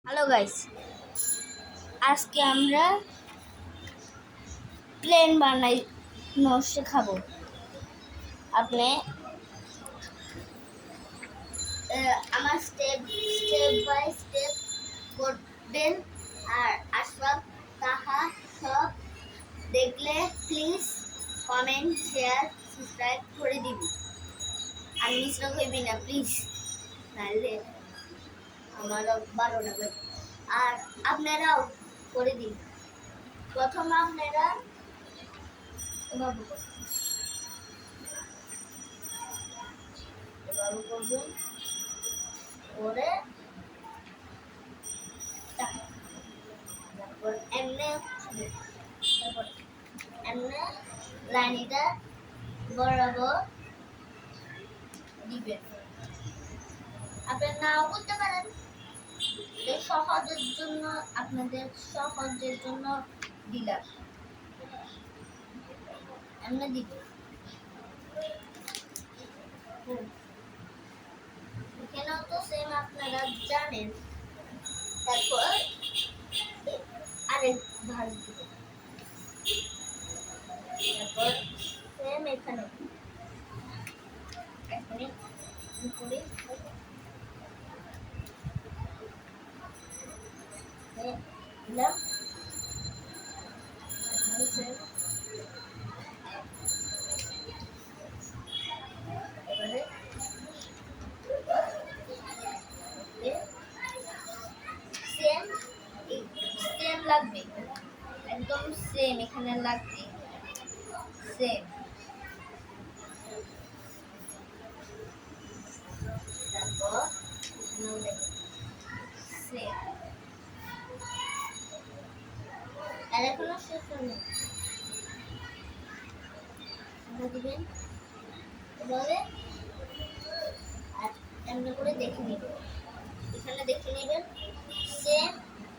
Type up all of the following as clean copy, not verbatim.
Hello guys, আজকে আমরা plane বানানো শেখাবো। আপনি আমার স্টেপ বাই স্টেপ করবেন, আর আসবাব তাহা সব দেখলে প্লিজ কমেন্ট, শেয়ার, সাবস্ক্রাইব করে দিবি। আর মিশ্র হইবি না প্লিজ, নাহলে আমার 12টা বাজে। আর আপনারাও করে দিন। প্রথম আপনারা এভাবে করবেন, করে তারপর এমনে লাইনটা বরাবর দিবেন। আপনারা নাও করতে পারেন, আপনাদের সহজের জন্য দিলাম। এমনি দিবেন, এখানেও তো সেম আপনারা জানেন। তারপর আরেক ভাগ দিবেন, তারপর সেম এখানে উপরে দিলাম। এবারে সেম লাগবে, একদম সেম এখানে লাগবে, সেম। তারপর সেম, আর এখনো শেষ হয়নি। দিবেন এভাবে, আর এমনি করে দেখে নেবেন। এখানে দেখে নেবেন সেম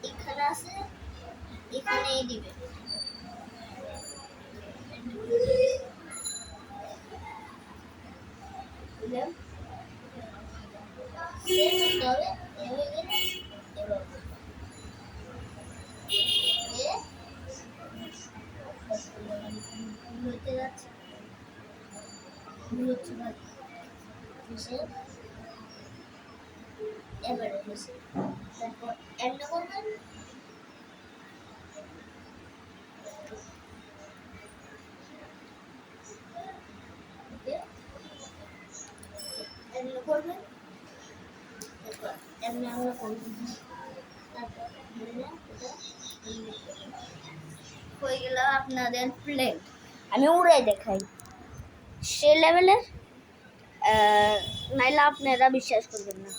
এখানে আছে, এখানেই দিবেন। দিলাম সেম করতে হবে, এভাবে গেলে এভাবে হতে যাচ্ছে, হচ্ছে না। এবারে বসে তারপর এন্ড করবেন। এন্ড করবেন, তারপর এমনি আমরা করবেন। তারপর হয়ে গেল আপনাদের প্লেট। আমি উড়ে দেখাই সে লেভেলের, নাইলে আপনারা বিশ্বাস করবেন না।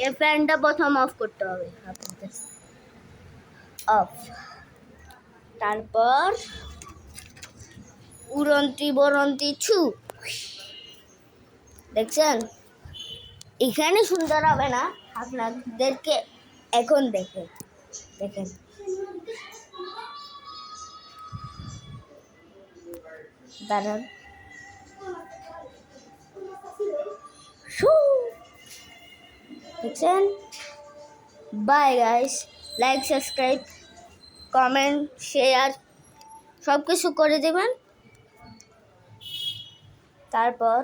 এই ফ্যানটা প্রথম অফ করতে হবে আপনাদের, অফ। তারপর উড়ন্তি বরন্তি ছু, দেখছেন? এখানে সুন্দর হবে না, আপনাদেরকে এখন দেখেন। দাঁড়ান, দেখছেন? Bye guys, like, subscribe, comment, share সব কিছু করে দেবেন। তারপর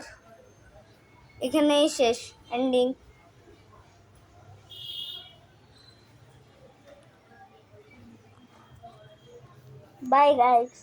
এখানেই শেষ, এন্ডিং। Bye guys.